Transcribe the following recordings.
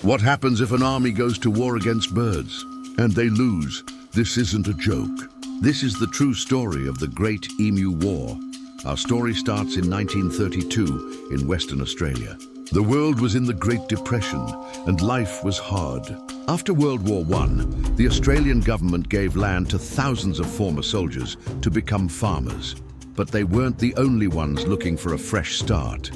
What happens if an army goes to war against birds and they lose? This isn't a joke. This is the true story of the Great Emu War. Our story starts in 1932 in Western Australia. The world was in the Great Depression and life was hard. After World War I, the Australian government gave land to thousands of former soldiers to become farmers. But they weren't the only ones looking for a fresh start.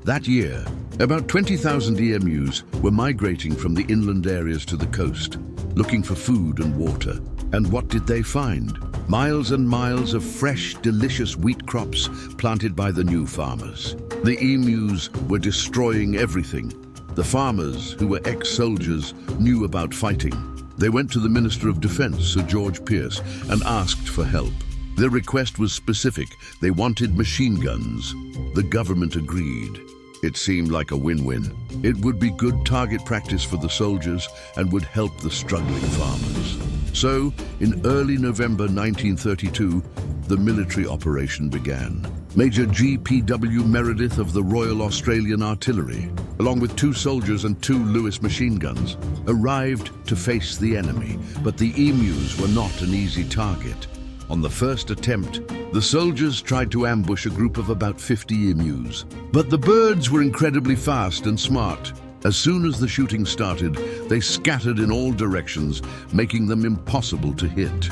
That year, about 20,000 emus were migrating from the inland areas to the coast, looking for food and water. And what did they find? Miles and miles of fresh, delicious wheat crops planted by the new farmers. The emus were destroying everything. The farmers, who were ex-soldiers, knew about fighting. They went to the Minister of Defence, Sir George Pearce, and asked for help. Their request was specific. They wanted machine guns. The government agreed. It seemed like a win-win. It would be good target practice for the soldiers and would help the struggling farmers. So, in early November 1932, the military operation began. Major G.P.W. Meredith of the Royal Australian Artillery, along with 2 soldiers and 2 Lewis machine guns, arrived to face the enemy, but the emus were not an easy target. On the first attempt, the soldiers tried to ambush a group of about 50 emus. But the birds were incredibly fast and smart. As soon as the shooting started, they scattered in all directions, making them impossible to hit.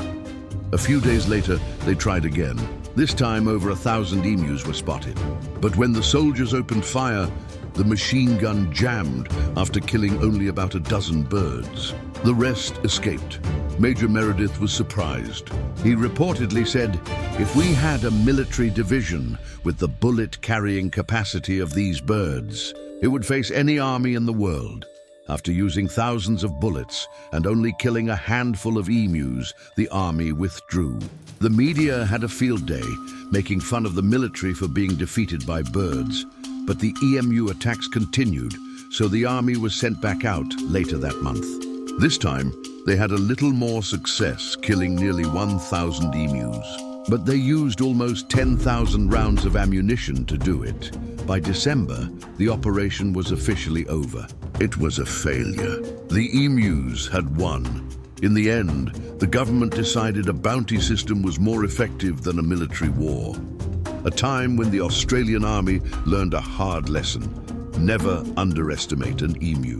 A few days later, they tried again. This time, over 1,000 emus were spotted. But when the soldiers opened fire, the machine gun jammed after killing only about a dozen birds. The rest escaped. Major Meredith was surprised. He reportedly said, "If we had a military division with the bullet-carrying capacity of these birds, it would face any army in the world." After using thousands of bullets and only killing a handful of emus, the army withdrew. The media had a field day, making fun of the military for being defeated by birds. But the emu attacks continued, so the army was sent back out later that month. This time, they had a little more success, killing nearly 1,000 emus. But they used almost 10,000 rounds of ammunition to do it. By December, the operation was officially over. It was a failure. The emus had won. In the end, the government decided a bounty system was more effective than a military war. A time when the Australian Army learned a hard lesson: never underestimate an emu.